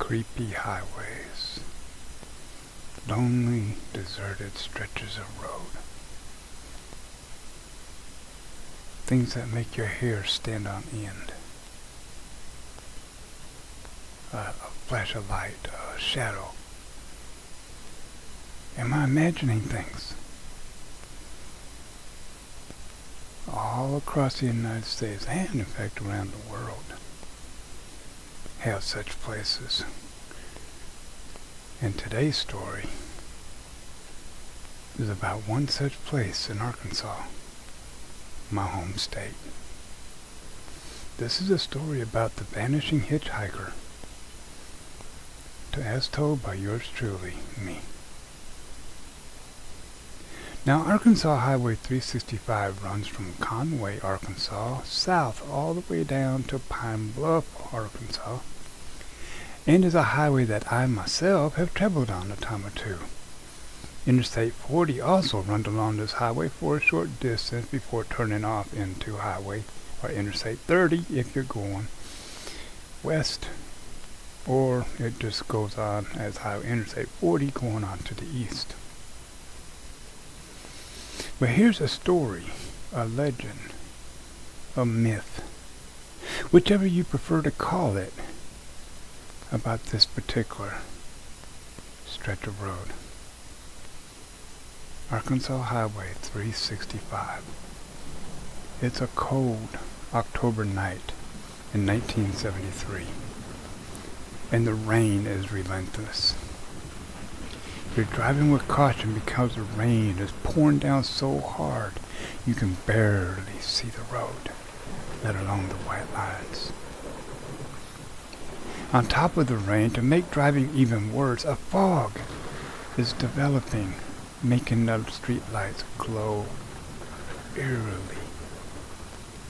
Creepy highways, lonely, deserted stretches of road, things that make your hair stand on end, a flash of light, a shadow. Am I imagining things? All across the United States, and in fact around the world, have such places. And today's story is about one such place in Arkansas, my home state. This is a story about the vanishing hitchhiker, as told by yours truly, me. Now, Arkansas Highway 365 runs from Conway, Arkansas, south all the way down to Pine Bluff, Arkansas, and is a highway that I myself have traveled on a time or two. Interstate 40 also runs along this highway for a short distance before turning off into highway or Interstate 30 if you're going west, or it just goes on as highway Interstate 40 going on to the east. But here's a story, a legend, a myth, whichever you prefer to call it, about this particular stretch of road. Arkansas Highway 365. It's a cold October night in 1973, and the rain is relentless. You're driving with caution because the rain is pouring down so hard you can barely see the road, let alone the white lines. On top of the rain, to make driving even worse, a fog is developing, making the street lights glow eerily,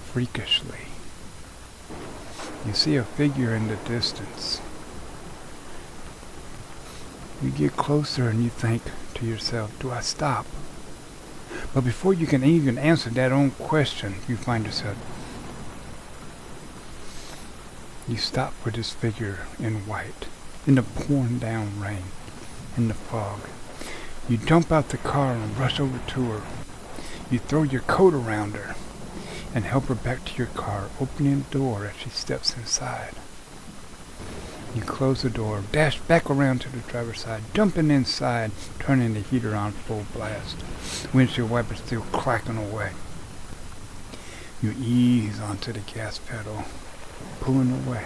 freakishly. You see a figure in the distance. You get closer and you think to yourself, do I stop? But before you can even answer that own question, you find yourself, you stop with this figure in white, in the pouring down rain, in the fog. You jump out the car and rush over to her. You throw your coat around her and help her back to your car, opening the door as she steps inside. You close the door, dash back around to the driver's side, jumping inside, turning the heater on full blast. Windshield wipers still clacking away. You ease onto the gas pedal, pulling away.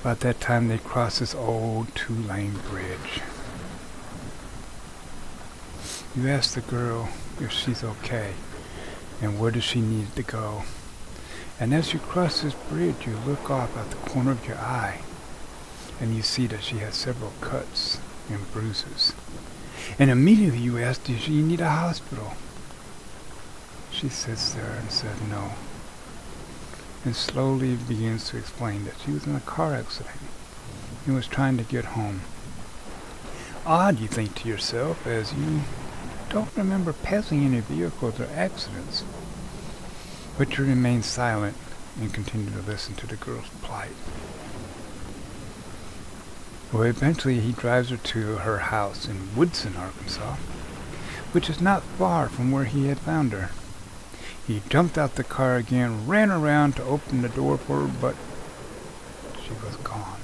About that time they cross this old 2-lane bridge. You ask the girl if she's okay and where does she need to go. And as you cross this bridge, you look off at the corner of your eye and you see that she has several cuts and bruises. And immediately you ask, does she need a hospital? She sits there and says no, and slowly begins to explain that she was in a car accident and was trying to get home. Odd, you think to yourself, as you don't remember passing any vehicles or accidents, but you remain silent and continue to listen to the girl's plight. Well, eventually he drives her to her house in Woodson, Arkansas, which is not far from where he had found her. He jumped out the car again, ran around to open the door for her, but she was gone.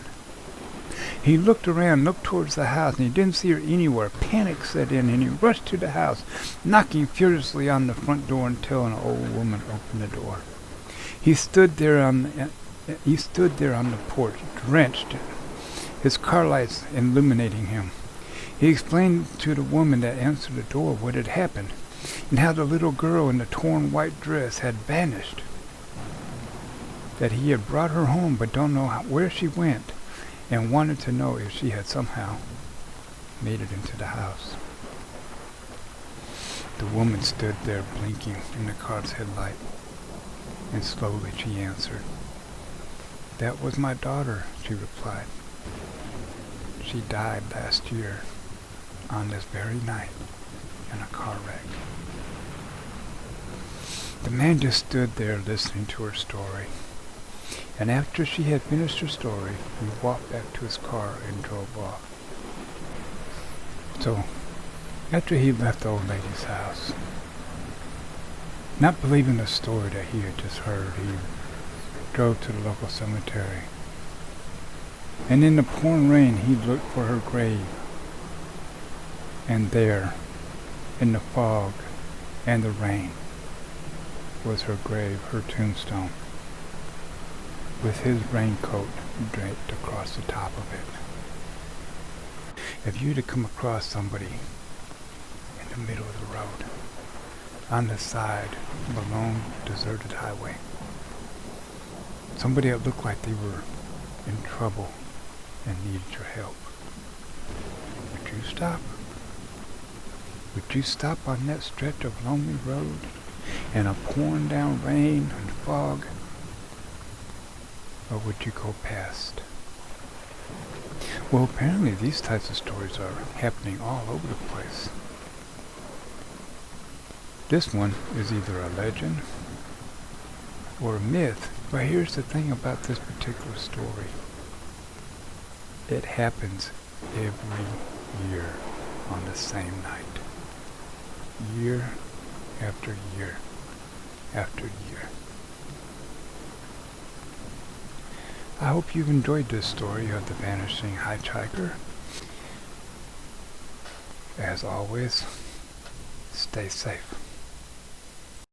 He looked around, looked towards the house, and he didn't see her anywhere. Panic set in, and he rushed to the house, knocking furiously on the front door until an old woman opened the door. He stood there on the porch, drenched, his car lights illuminating him. He explained to the woman that answered the door what had happened, and how the little girl in the torn white dress had vanished. That he had brought her home but don't know where she went, and wanted to know if she had somehow made it into the house. The woman stood there blinking in the car's headlight, and slowly she answered. That was my daughter, she replied. She died last year on this very night in a car wreck. The man just stood there listening to her story, And after she had finished her story, he walked back to his car and drove off. So, after he left the old lady's house, not believing the story that he had just heard, he drove to the local cemetery. And in the pouring rain, he looked for her grave. And there, in the fog and the rain, was her grave, her tombstone, with his raincoat draped across the top of it. If you'd have come across somebody in the middle of the road, on the side of a lone, deserted highway, somebody that looked like they were in trouble and needed your help, would you stop? Would you stop on that stretch of lonely road in a pouring down rain and fog? Or would you go past? Well, apparently these types of stories are happening all over the place. This one is either a legend or a myth, but here's the thing about this particular story. It happens every year on the same night. Year after year after year. I hope you've enjoyed this story of the Vanishing Hitchhiker. As always, stay safe.